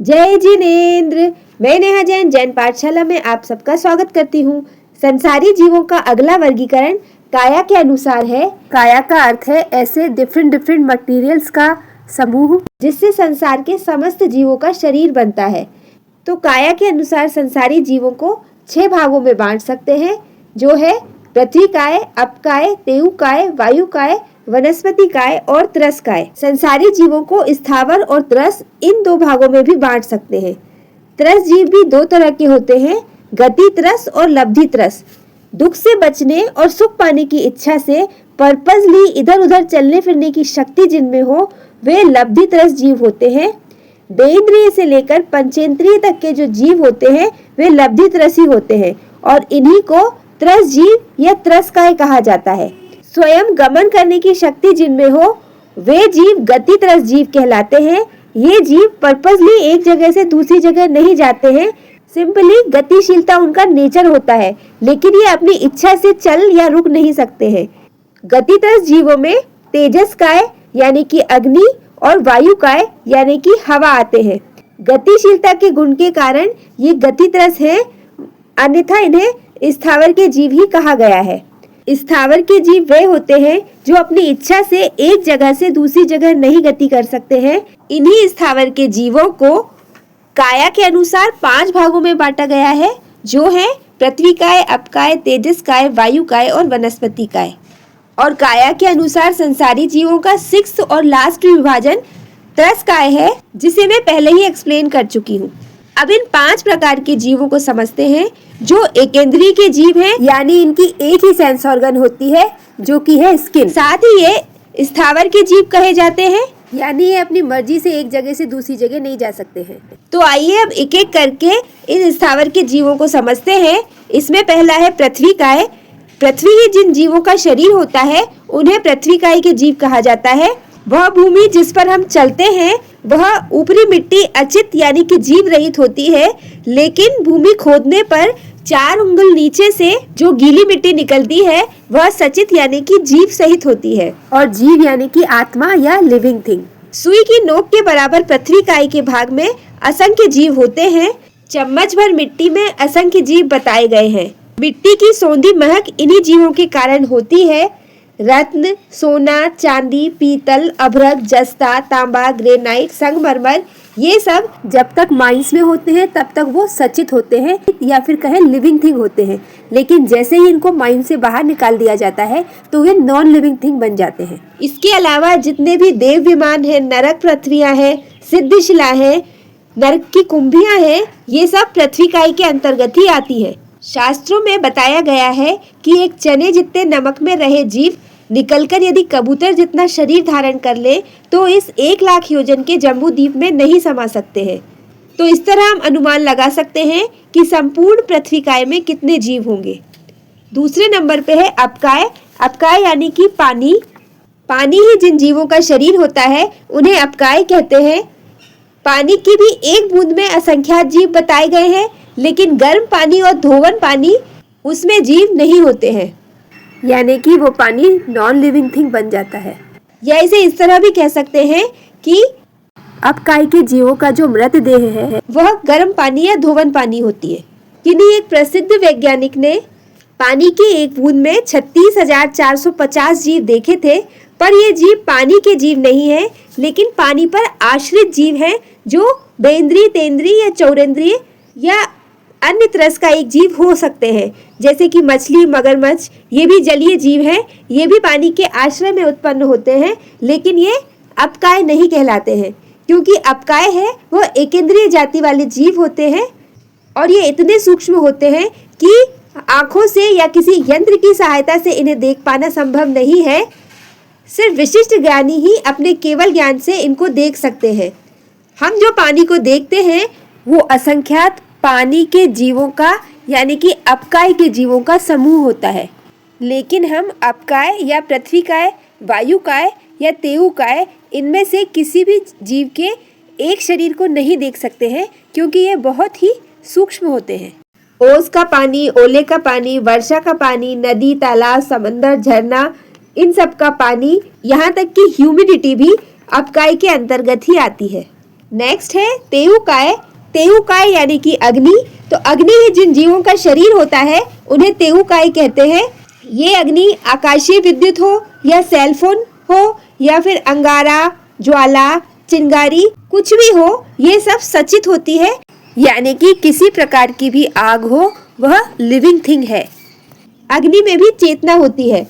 जय जिनेन्द्र। मैं नेहा जैन जैन पाठशाला में आप सबका स्वागत करती हूँ। संसारी जीवों का अगला वर्गीकरण काया के अनुसार है। काया का अर्थ है ऐसे डिफरेंट मटेरियल्स का समूह जिससे संसार के समस्त जीवों का शरीर बनता है। तो काया के अनुसार संसारी जीवों को 6 भागों में बांट सकते हैं, जो है पृथ्वी काय, अपकाय, तेयुकाय, वायुकाय, वनस्पति काय और त्रस काय। संसारी जीवों को स्थावर और त्रस इन 2 भागों में भी बांट सकते हैं। त्रस जीव भी 2 तरह के होते हैं, गति त्रस और लब्धि त्रस। दुख से बचने और सुख पाने की इच्छा से पर्पसली इधर उधर चलने फिरने की शक्ति जिनमें हो वे लब्धि त्रस जीव होते हैं। देहेंद्रिय से लेकर पंचेंद्रिय तक के जो जीव होते हैं वे लब्धि त्रसी होते हैं और इन्हीं को त्रस जीव या त्रस काय कहा जाता है। स्वयं गमन करने की शक्ति जिनमें हो वे जीव गति त्रस जीव कहलाते हैं। ये जीव पर्पसली एक जगह से दूसरी जगह नहीं जाते हैं, सिंपली गतिशीलता उनका नेचर होता है, लेकिन ये अपनी इच्छा से चल या रुक नहीं सकते हैं। गति त्रस जीवों में तेजस काय यानी कि अग्नि और वायु काय यानी कि हवा आते हैं। गतिशीलता के गुण के कारण ये गति त्रस है, अन्यथा इन्हें स्थावर के जीव ही कहा गया है। स्थावर के जीव वे होते हैं जो अपनी इच्छा से एक जगह से दूसरी जगह नहीं गति कर सकते हैं। इन्हीं स्थावर के जीवों को काया के अनुसार 5 भागों में बांटा गया है, जो है पृथ्वी काय, अपकाय, तेजस काय, वायु काय और वनस्पति काय। और काया के अनुसार संसारी जीवों का 6th और लास्ट विभाजन त्रस काय है, जिसे मैं पहले ही एक्सप्लेन कर चुकी हूँ। अब इन 5 प्रकार के जीवों को समझते हैं। जो एकेंद्रीय के जीव हैं, यानी इनकी एक ही सेंस ऑर्गन होती है जो कि है स्किन। साथ ही ये स्थावर के जीव कहे जाते हैं, यानी ये अपनी मर्जी से एक जगह से दूसरी जगह नहीं जा सकते हैं। तो आइए अब एक एक करके इन स्थावर के जीवों को समझते हैं। इसमें पहला है पृथ्वी काय। पृथ्वी ही जिन जीवों का शरीर होता है उन्हें पृथ्वी काय के जीव कहा जाता है। वह भूमि जिस पर हम चलते हैं वह ऊपरी मिट्टी अचित यानी कि जीव रहित होती है, लेकिन भूमि खोदने पर 4 उंगल नीचे से जो गीली मिट्टी निकलती है वह सचित यानी कि जीव सहित होती है। और जीव यानी कि आत्मा या लिविंग थिंग। सुई की नोक के बराबर पृथ्वी काय के भाग में असंख्य जीव होते हैं। चम्मच भर मिट्टी में असंख्य जीव बताए गए हैं। मिट्टी की सौंधी महक इन्हीं जीवों के कारण होती है। रत्न, सोना, चांदी, पीतल, अभ्रक, जस्ता, तांबा, ग्रेनाइट, संगमरमर, ये सब जब तक माइंस में होते हैं तब तक वो सचित होते हैं या फिर कहें लिविंग थिंग होते हैं, लेकिन जैसे ही इनको माइंड से बाहर निकाल दिया जाता है तो वे नॉन लिविंग थिंग बन जाते हैं। इसके अलावा जितने भी देव विमान है, नरक पृथ्वियाँ है, सिद्धशिला है, नरक की कुंभियाँ है, ये सब पृथ्वी काय के अंतर्गत ही आती है। शास्त्रों में बताया गया है कि एक चने जितने नमक में रहे जीव निकलकर यदि कबूतर जितना शरीर धारण कर ले तो इस 1 लाख योजन के जम्बू द्वीप में नहीं समा सकते हैं। तो इस तरह हम अनुमान लगा सकते हैं कि संपूर्ण पृथ्वी काय में कितने जीव होंगे। दूसरे नंबर पे है अपकाय। अपकाय यानी कि पानी। पानी ही जिन जीवों का शरीर होता है उन्हें अपकाय कहते हैं। पानी की भी एक बूंद में असंख्यात जीव बताए गए हैं, लेकिन गर्म पानी और धोवन पानी उसमें जीव नहीं होते हैं, यानी कि वो पानी नॉन लिविंग थिंग बन जाता है। या इसे इस तरह भी कह सकते हैं कि अपकाय के जीवों का जो मृतदेह है वह गर्म पानी या धोवन पानी होती है। किन्हीं एक प्रसिद्ध वैज्ञानिक ने पानी की एक बूंद में 36,450 जीव देखे थे, पर ये जीव पानी के जीव नहीं है, लेकिन पानी पर आश्रित जीव हैं जो बेंद्रीय, तेंद्रीय या चौरेंद्रीय या अन्य त्रस का एक जीव हो सकते हैं, जैसे कि मछली, मगरमच्छ, ये भी जलीय जीव हैं। ये भी पानी के आश्रय में उत्पन्न होते हैं, लेकिन ये अपकाय नहीं कहलाते हैं, क्योंकि अपकाय है वो एकेंद्रीय जाति वाले जीव होते हैं और ये इतने सूक्ष्म होते हैं कि आंखों से या किसी यंत्र की सहायता से इन्हें देख पाना संभव नहीं है। सिर्फ विशिष्ट ज्ञानी ही अपने केवल ज्ञान से इनको देख सकते हैं। हम जो पानी को देखते हैं वो असंख्यात पानी के जीवों का यानी कि अपकाय के जीवों का समूह होता है, लेकिन हम अपकाय या पृथ्वी काय, वायु काय या तेयुकाय इनमें से किसी भी जीव के एक शरीर को नहीं देख सकते हैं, क्योंकि ये बहुत ही सूक्ष्म होते हैं। ओस का पानी, ओले का पानी, वर्षा का पानी, नदी, तालाब, समंदर, झरना, इन सब का पानी, यहाँ तक कि ह्यूमिडिटी भी अपकाय के अंतर्गत ही आती है। नेक्स्ट है तेहुकाय। तेहुकाय यानी कि अग्नि। तो अग्नि ही जिन जीवों का शरीर होता है उन्हें तेहुकाय कहते हैं। ये अग्नि आकाशीय विद्युत हो या सेल फोन हो या फिर अंगारा, ज्वाला, चिंगारी कुछ भी हो, ये सब सचित होती है, यानी कि किसी प्रकार की भी आग हो वह लिविंग थिंग है। अग्नि में भी चेतना होती है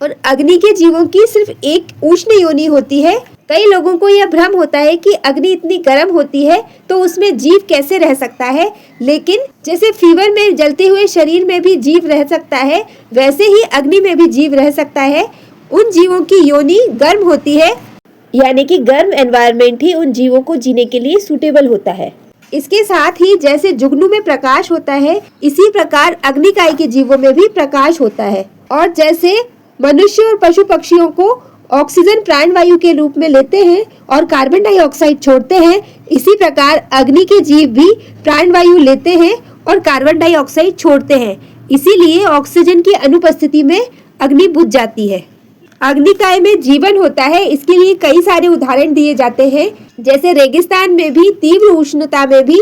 और अग्नि के जीवों की सिर्फ एक उष्ण योनि होती है। कई लोगों को यह भ्रम होता है कि अग्नि इतनी गर्म होती है तो उसमें जीव कैसे रह सकता है, लेकिन जैसे फीवर में जलते हुए शरीर में भी जीव रह सकता है, वैसे ही अग्नि में भी जीव रह सकता है। उन जीवों की योनि गर्म होती है, यानी कि गर्म एनवायरनमेंट ही उन जीवों को जीने के लिए सूटेबल होता है। इसके साथ ही जैसे जुगनू में प्रकाश होता है, इसी प्रकार अग्निकाय के जीवों में भी प्रकाश होता है। और जैसे मनुष्य और पशु पक्षियों को ऑक्सीजन प्राणवायु के रूप में लेते हैं और कार्बन डाइऑक्साइड छोड़ते हैं, इसी प्रकार अग्नि के जीव भी प्राणवायु लेते हैं और कार्बन डाइऑक्साइड छोड़ते हैं। इसीलिए ऑक्सीजन की अनुपस्थिति में अग्नि बुझ जाती है। अग्निकाय में जीवन होता है, इसके लिए कई सारे उदाहरण दिए जाते हैं। जैसे रेगिस्तान में भी तीव्र उष्णता में भी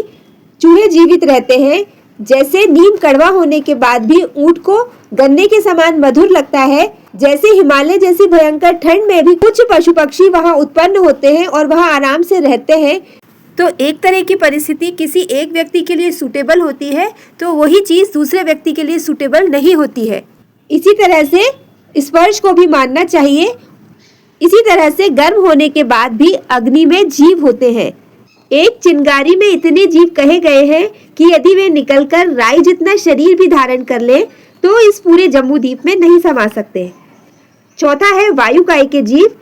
चूहे जीवित रहते हैं। जैसे नीम कड़वा होने के बाद भी ऊंट को गन्ने के समान मधुर लगता है। जैसे हिमालय जैसी भयंकर ठंड में भी कुछ पशु पक्षी वहां उत्पन्न होते हैं और वहां आराम से रहते हैं। तो एक तरह की परिस्थिति किसी एक व्यक्ति के लिए सूटेबल होती है तो वही चीज दूसरे व्यक्ति के लिए सूटेबल नहीं होती है। इसी तरह से स्पर्श को भी मानना चाहिए। इसी तरह से गर्म होने के बाद भी अग्नि में जीव होते हैं। एक चिंगारी में इतने जीव कहे गए हैं कि यदि वे निकलकर राई जितना शरीर भी धारण कर ले तो इस पूरे जम्बू द्वीप में नहीं समा सकते। चौथा है वायुकाय के जीव।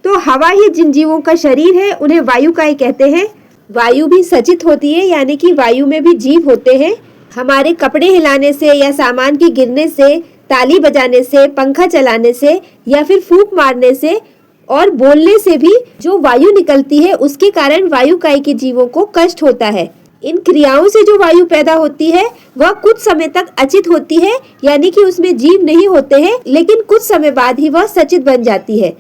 तो हवा ही जिन जीवों का शरीर है उन्हें वायुकाय कहते हैं। वायु भी सचित होती है, यानी कि वायु में भी जीव होते हैं। हमारे कपड़े हिलाने से या सामान के गिरने से, ताली बजाने से, पंखा चलाने से या फिर फूंक मारने से और बोलने से भी जो वायु निकलती है उसके कारण वायुकाय के जीवों को कष्ट होता है। इन क्रियाओं से जो वायु पैदा होती है वह कुछ समय तक अचित होती है, यानी कि उसमें जीव नहीं होते हैं, लेकिन कुछ समय बाद ही वह सचित बन जाती है।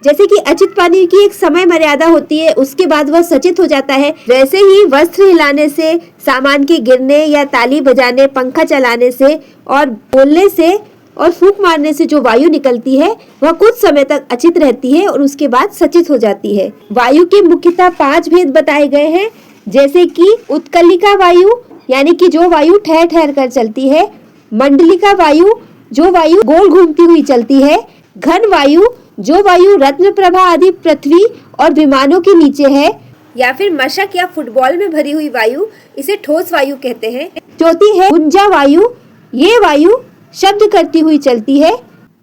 जैसे कि अचित पानी की एक समय मर्यादा होती है, उसके बाद वह सचित हो जाता है, वैसे ही वस्त्र हिलाने से, सामान के गिरने या ताली बजाने, पंखा चलाने से और बोलने से और फूंक मारने से जो वायु निकलती है वह कुछ समय तक अचित रहती है और उसके बाद सचित हो जाती है। वायु के मुख्यतः 5 भेद बताए गए हैं, जैसे कि उत्कलिका वायु यानी कि जो वायु ठहर ठहर कर चलती है, मंडलिका वायु जो वायु गोल घूमती हुई चलती है, घन वायु जो वायु रत्न प्रभा आदि पृथ्वी और विमानों के नीचे है, या फिर मशक या फुटबॉल में भरी हुई वायु, इसे ठोस वायु कहते हैं। चौथी है गुंजा वायु। ये वायु शब्द करती हुई चलती है,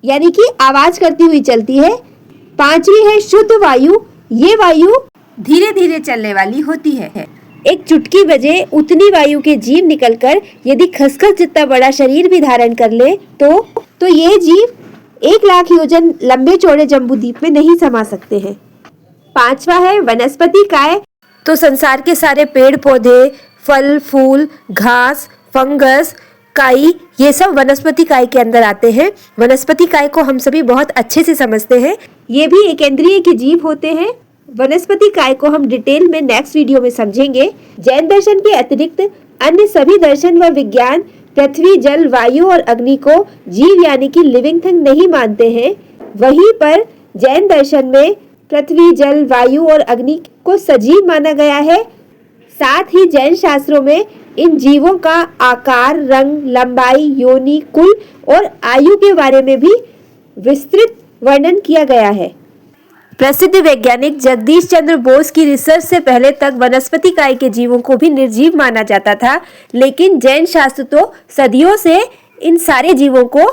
यानी कि आवाज करती हुई चलती है। पांचवी है शुद्ध वायु। ये वायु धीरे धीरे चलने वाली होती है। एक चुटकी बजे उतनी वायु के जीव निकलकर यदि खसखस जितना बड़ा शरीर भी धारण कर ले तो ये जीव 1 लाख योजन लंबे चौड़े जम्बूद्वीप में नहीं समा सकते हैं। पांचवा है वनस्पति काय। तो संसार के सारे पेड़ पौधे, फल फूल, घास, फंगस, काई, ये सब वनस्पति काय के अंदर आते हैं। वनस्पति काय को हम सभी बहुत अच्छे से समझते हैं। ये भी एक इंद्रिय के जीव होते हैं। वनस्पति काय को हम डिटेल में नेक्स्ट वीडियो में समझेंगे। जैन दर्शन के अतिरिक्त अन्य सभी दर्शन व विज्ञान पृथ्वी, जल, वायु और अग्नि को जीव यानी कि लिविंग थिंग नहीं मानते हैं। वहीं पर जैन दर्शन में पृथ्वी, जल, वायु और अग्नि को सजीव माना गया है। साथ ही जैन शास्त्रों में इन जीवों का आकार, रंग, लंबाई, योनि, कुल और आयु के बारे में भी विस्तृत वर्णन किया गया है। प्रसिद्ध वैज्ञानिक जगदीश चंद्र बोस की रिसर्च से पहले तक वनस्पति काय के जीवों को भी निर्जीव माना जाता था, लेकिन जैन शास्त्र तो सदियों से इन सारे जीवों को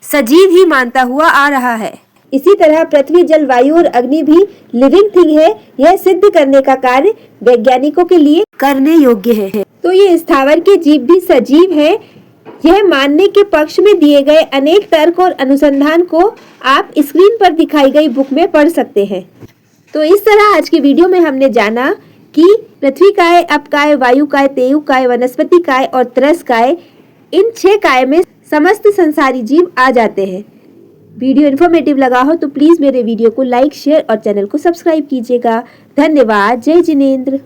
सजीव ही मानता हुआ आ रहा है। इसी तरह पृथ्वी, जल, वायु और अग्नि भी लिविंग थिंग है। यह सिद्ध करने का कार्य वैज्ञानिकों के लिए करने योग्य है। तो ये स्थावर के जीव भी सजीव है। यह मानने के पक्ष में दिए गए अनेक तर्क और अनुसंधान को आप स्क्रीन पर दिखाई गई बुक में पढ़ सकते हैं। तो इस तरह आज की वीडियो में हमने जाना कि पृथ्वी काय, अप काय, वायु काय, तेयु काय, वनस्पति काय और त्रस काय, इन 6 काय में समस्त संसारी जीव आ जाते हैं। वीडियो इन्फॉर्मेटिव लगा हो तो प्लीज मेरे वीडियो को लाइक, शेयर और चैनल को सब्सक्राइब कीजिएगा। धन्यवाद। जय जिनेंद्र।